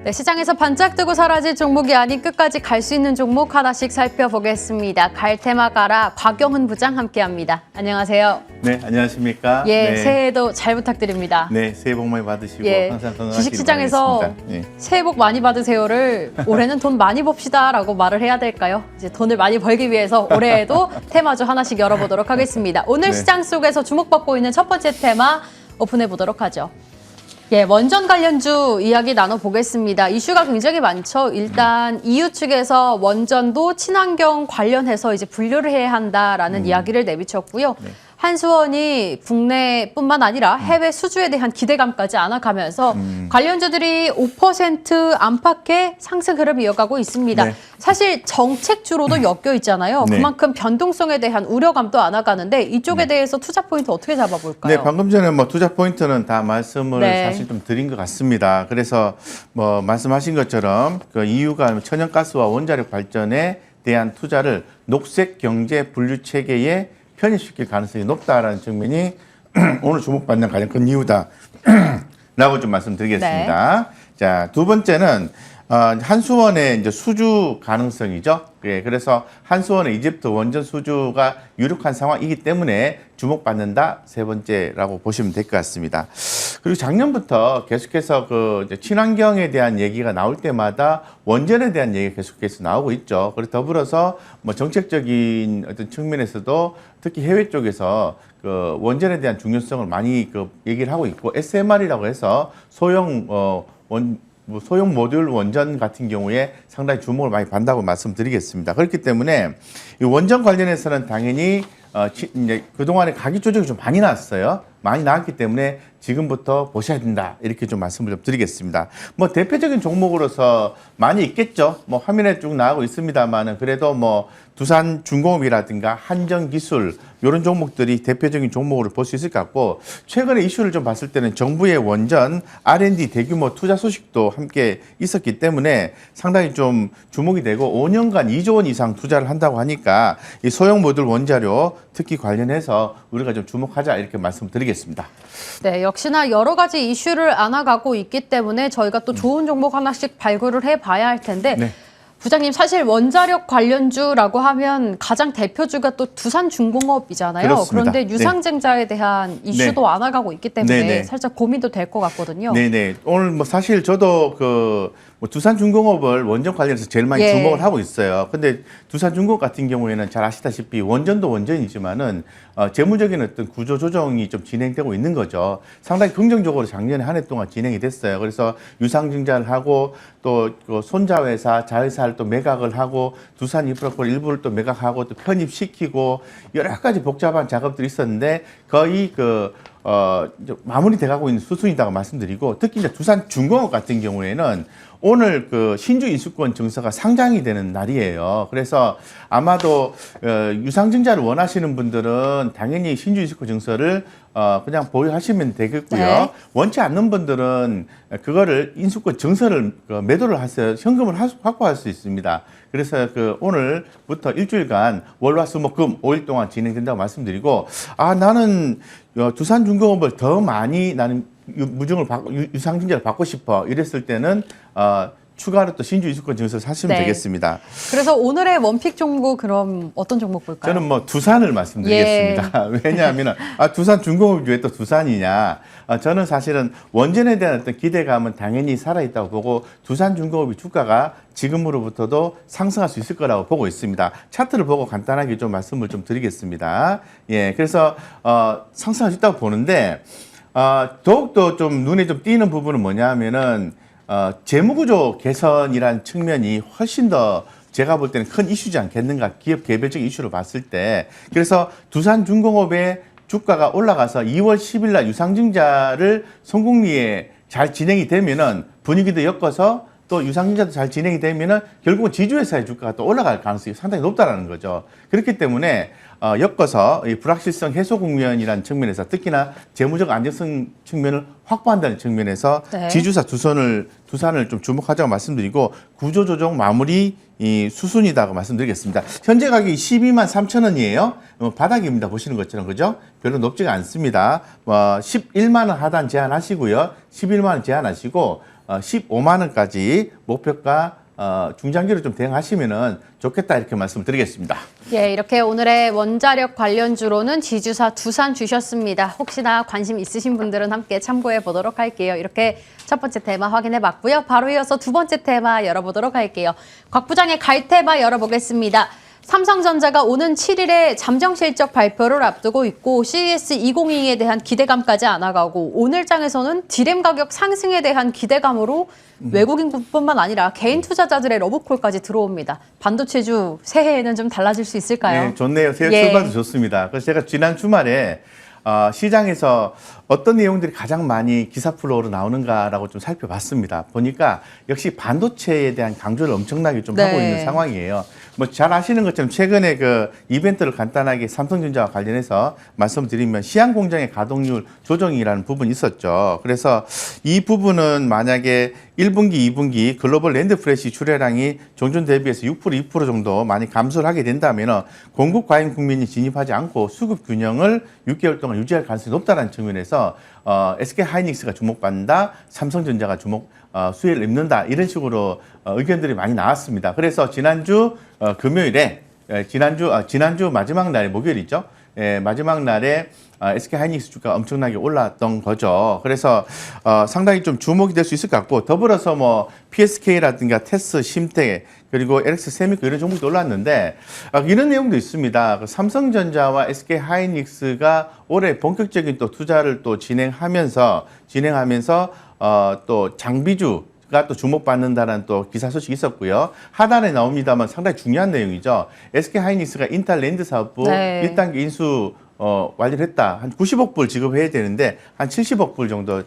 네, 시장에서 반짝 뜨고 사라질 종목이 아닌 끝까지 갈 수 있는 종목 하나씩 살펴보겠습니다. 갈테마 가라 곽영훈 부장 함께합니다. 안녕하세요. 네, 안녕하십니까? 예, 네. 새해도 잘 부탁드립니다. 네, 새해 복 많이 받으시고 예, 항상 건강하시길 주식시장에서 바라겠습니다. 예. 새해 복 많이 받으세요를 올해는 돈 많이 봅시다라고 말을 해야 될까요? 이제 돈을 많이 벌기 위해서 올해에도 테마주 하나씩 열어보도록 하겠습니다. 오늘 네. 시장 속에서 주목받고 있는 첫 번째 테마 오픈해 보도록 하죠. 예, 원전 관련주 이야기 나눠보겠습니다. 이슈가 굉장히 많죠. 일단 EU 측에서 원전도 친환경 관련해서 이제 분류를 해야 한다라는 이야기를 내비쳤고요. 네. 한수원이 국내뿐만 아니라 해외 수주에 대한 기대감까지 안아가면서 관련주들이 5% 안팎의 상승 흐름 이어가고 있습니다. 네. 사실 정책주로도 엮여 있잖아요. 네. 그만큼 변동성에 대한 우려감도 안아가는데 이쪽에 대해서 투자 포인트 어떻게 잡아볼까요? 네, 방금 전에 뭐 투자 포인트는 다 말씀을 네. 사실 좀 드린 것 같습니다. 그래서 뭐 말씀하신 것처럼 그 EU가 천연가스와 원자력 발전에 대한 투자를 녹색 경제 분류 체계에 편입시킬 가능성이 높다라는 측면이 오늘 주목받는 가장 큰 이유다라고 좀 말씀드리겠습니다. 자, 두 번째는 한수원의 이제 수주 가능성이죠. 예, 그래서 한수원의 이집트 원전 수주가 유력한 상황이기 때문에 주목받는다. 세 번째라고 보시면 될 것 같습니다. 그리고 작년부터 계속해서 그 이제 친환경에 대한 얘기가 나올 때마다 원전에 대한 얘기가 계속해서 나오고 있죠. 그리고 더불어서 뭐 정책적인 어떤 측면에서도 특히 해외 쪽에서 그 원전에 대한 중요성을 많이 그 얘기를 하고 있고 SMR이라고 해서 소형 소형 모듈 원전 같은 경우에 상당히 주목을 많이 받는다고 말씀드리겠습니다. 그렇기 때문에 이 원전 관련해서는 당연히 이제 그동안에 가격 조정이 좀 많이 나왔어요. 많이 나왔기 때문에 지금부터 보셔야 된다. 이렇게 좀 말씀을 좀 드리겠습니다. 뭐 대표적인 종목으로서 많이 있겠죠. 뭐 화면에 쭉 나오고 있습니다만은 그래도 뭐 두산중공업이라든가 한전기술 이런 종목들이 대표적인 종목으로 볼 수 있을 것 같고 최근에 이슈를 좀 봤을 때는 정부의 원전 R&D 대규모 투자 소식도 함께 있었기 때문에 상당히 좀 주목이 되고 5년간 2조 원 이상 투자를 한다고 하니까 이 소형 모듈 원자료 특히 관련해서 우리가 좀 주목하자 이렇게 말씀드리겠습니다. 네, 역시나 여러 가지 이슈를 안아가고 있기 때문에 저희가 또 좋은 종목 하나씩 발굴을 해봐야 할 텐데 네. 부장님 사실 원자력 관련주라고 하면 가장 대표주가 또 두산중공업이잖아요. 그렇습니다. 그런데 유상증자에 대한 이슈도 네. 안아가고 있기 때문에 네, 네. 살짝 고민도 될 것 같거든요. 네네. 오늘 뭐 사실 저도 뭐 두산중공업을 원전 관련해서 제일 많이 예. 주목을 하고 있어요. 근데 두산중공업 같은 경우에는 잘 아시다시피 원전도 원전이지만은 재무적인 어떤 구조 조정이 좀 진행되고 있는 거죠. 상당히 긍정적으로 작년에 한 해 동안 진행이 됐어요. 그래서 유상증자를 하고 또 그 손자회사, 자회사를 또 매각을 하고 두산 인프라콜 일부를 또 매각하고 또 편입시키고 여러 가지 복잡한 작업들이 있었는데 거의 이제 마무리돼 가고 있는 수순이라고 말씀드리고 특히 이제 두산중공업 같은 경우에는 오늘 그 신주 인수권 증서가 상장이 되는 날이에요. 그래서 아마도 유상증자를 원하시는 분들은 당연히 신주 인수권 증서를 그냥 보유하시면 되겠고요. 네. 원치 않는 분들은 그거를 인수권 증서를 매도를 하세요. 현금을 확보할 수 있습니다. 그래서 오늘부터 일주일간 월화수목금 5일 동안 진행된다고 말씀드리고 나는 두산중공업을 더 많이 나는 유상증자를 받고 싶어 이랬을 때는 추가로 또 신주 인수권 증서 사시면 네. 되겠습니다. 그래서 오늘의 원픽 종목 그럼 어떤 종목 볼까요? 저는 뭐 두산을 말씀드리겠습니다. 예. 왜냐하면 두산중공업이 왜 또 두산이냐? 저는 사실은 원전에 대한 어떤 기대감은 당연히 살아있다고 보고 두산중공업이 주가가 지금으로부터도 상승할 수 있을 거라고 보고 있습니다. 차트를 보고 간단하게 좀 말씀을 좀 드리겠습니다. 예, 그래서 상승할 수 있다고 보는데 더욱더 좀 눈에 좀 띄는 부분은 뭐냐 하면은 재무구조 개선이란 측면이 훨씬 더 제가 볼 때는 큰 이슈지 않겠는가. 기업 개별적 이슈로 봤을 때. 그래서 두산중공업의 주가가 올라가서 2월 10일 날 유상증자를 성공리에 잘 진행이 되면은 분위기도 엮어서 또 유상증자도 잘 진행이 되면은 결국은 지주회사의 주가가 또 올라갈 가능성이 상당히 높다라는 거죠. 그렇기 때문에 엮어서 이 불확실성 해소 국면이라는 측면에서 특히나 재무적 안정성 측면을 확보한다는 측면에서 네. 지주사 두산을 좀 주목하자고 말씀드리고 구조조정 마무리 수순이다고 말씀드리겠습니다. 현재 가격이 12만 3천 원이에요. 바닥입니다. 보시는 것처럼 그죠? 별로 높지가 않습니다. 11만 원 하단 제한하시고요. 11만 원 제한하시고 15만 원까지 목표가 중장기로 좀 대응하시면은 좋겠다 이렇게 말씀드리겠습니다. 예, 이렇게 오늘의 원자력 관련주로는 지주사 두산 주셨습니다. 혹시나 관심 있으신 분들은 함께 참고해 보도록 할게요. 이렇게 첫 번째 테마 확인해 봤고요. 바로 이어서 두 번째 테마 열어보도록 할게요. 곽 부장의 갈 테마 열어보겠습니다. 삼성전자가 오는 7일에 잠정 실적 발표를 앞두고 있고 CES 2022에 대한 기대감까지 안아가고 오늘 장에서는 디램 가격 상승에 대한 기대감으로 외국인뿐만 아니라 개인 투자자들의 러브콜까지 들어옵니다. 반도체주 새해에는 좀 달라질 수 있을까요? 네, 좋네요. 새해 예. 출발도 좋습니다. 그래서 제가 지난 주말에 시장에서 어떤 내용들이 가장 많이 기사 플로우로 나오는가라고 좀 살펴봤습니다. 보니까 역시 반도체에 대한 강조를 엄청나게 좀 하고 네. 있는 상황이에요. 뭐 잘 아시는 것처럼 최근에 그 이벤트를 간단하게 삼성전자와 관련해서 말씀드리면 시안 공장의 가동률 조정이라는 부분이 있었죠. 그래서 이 부분은 만약에 1분기, 2분기 글로벌 랜드 프레시 출하량이 종전 대비해서 6%, 2% 정도 많이 감소를 하게 된다면 공급 과잉 국민이 진입하지 않고 수급 균형을 6개월 동안 유지할 가능성이 높다는 측면에서 SK 하이닉스가 주목받는다, 삼성전자가 수혜를 입는다 이런 식으로 의견들이 많이 나왔습니다. 그래서 지난주 금요일에 지난주 마지막 날에 목요일이죠. 마지막 날에 SK 하이닉스 주가가 엄청나게 올랐던 거죠. 그래서 상당히 좀 주목이 될 수 있을 것 같고 더불어서 뭐 PSK라든가 테스, 심텍 그리고 LX 세미코 이런 종목도 올랐는데 이런 내용도 있습니다. 삼성전자와 SK 하이닉스가 올해 본격적인 또 투자를 또 진행하면서 또 장비주가 또 주목받는다는 또 기사 소식이 있었고요. 하단에 나옵니다만 상당히 중요한 내용이죠. SK 하이닉스가 인탈 랜드 사업부 네. 1단계 인수 완료를 했다. 한 90억 불 지급해야 되는데 한 70억 불 정도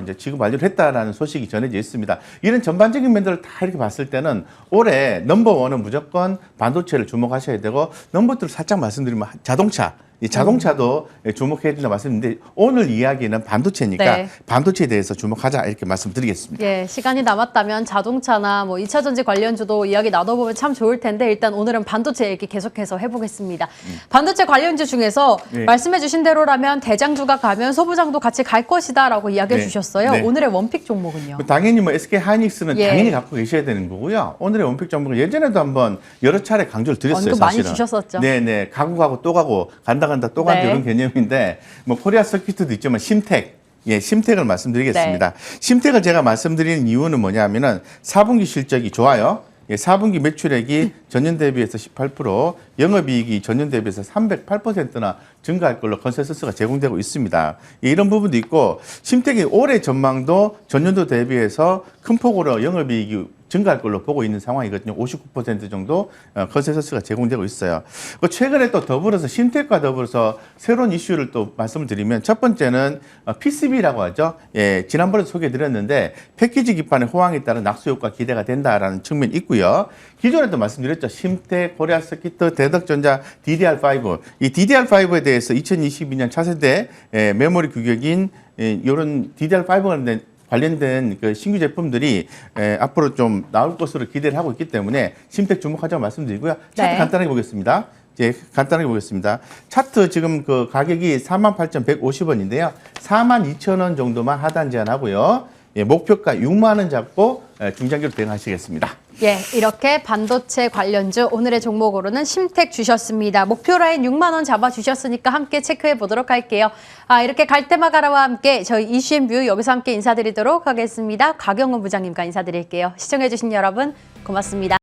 이제 지급 완료를 했다라는 소식이 전해져 있습니다. 이런 전반적인 면들을 다 이렇게 봤을 때는 올해 넘버원은 무조건 반도체를 주목하셔야 되고 넘버2를 살짝 말씀드리면 자동차. 이 자동차도 주목해야 된다 말씀인데 오늘 이야기는 반도체니까 네. 반도체에 대해서 주목하자 이렇게 말씀드리겠습니다. 예, 시간이 남았다면 자동차나 뭐 2차 전지 관련주도 이야기 나눠보면 참 좋을 텐데 일단 오늘은 반도체 얘기 계속해서 해보겠습니다. 반도체 관련주 중에서 네. 말씀해주신 대로라면 대장주가 가면 소부장도 같이 갈 것이다라고 이야기해 네. 주셨어요. 네. 오늘의 원픽 종목은요? 당연히 뭐 SK 하이닉스는 예. 당연히 갖고 계셔야 되는 거고요. 오늘의 원픽 종목은 예전에도 한번 여러 차례 강조를 드렸어요. 언급 많이 사실은. 주셨었죠. 네네. 가고 또 가고 간다 또 간다 네. 이런 개념인데 뭐 코리아 서킷도 있지만 심텍. 예, 심텍을 말씀드리겠습니다. 네. 심텍을 제가 말씀드리는 이유는 뭐냐면은 4분기 실적이 좋아요. 예, 4분기 매출액이 전년 대비해서 18%, 영업이익이 전년 대비해서 308%나 증가할 걸로 컨센서스가 제공되고 있습니다. 예, 이런 부분도 있고 심텍이 올해 전망도 전년도 대비해서 큰 폭으로 영업이익이 증가할 걸로 보고 있는 상황이거든요. 59% 정도 컨센서스가 제공되고 있어요. 최근에 또 더불어서 심텍과 더불어서 새로운 이슈를 또 말씀을 드리면 첫 번째는 PCB라고 하죠. 예, 지난번에 소개해드렸는데 패키지 기판의 호황에 따른 낙수 효과 기대가 된다라는 측면이 있고요. 기존에도 말씀드렸죠. 심텍, 코리아 서킷, 대덕전자, DDR5. 이 DDR5에 대해서 2022년 차세대 메모리 규격인 이런 DDR5가 관련된 그 신규 제품들이 앞으로 좀 나올 것으로 기대를 하고 있기 때문에 심텍 주목하자고 말씀드리고요. 차트 네. 간단하게 보겠습니다. 간단하게 보겠습니다. 차트 지금 그 가격이 48,150원인데요. 42,000원 정도만 하단 제한하고요. 예, 목표가 6만 원 잡고 중장기로 대응하시겠습니다. 예, 이렇게 반도체 관련주 오늘의 종목으로는 심텍 주셨습니다. 목표 라인 6만 원 잡아주셨으니까 함께 체크해 보도록 할게요. 이렇게 갈테마 가라와 함께 저희 이슈앤뷰 여기서 함께 인사드리도록 하겠습니다. 곽영훈 부장님과 인사드릴게요. 시청해 주신 여러분 고맙습니다.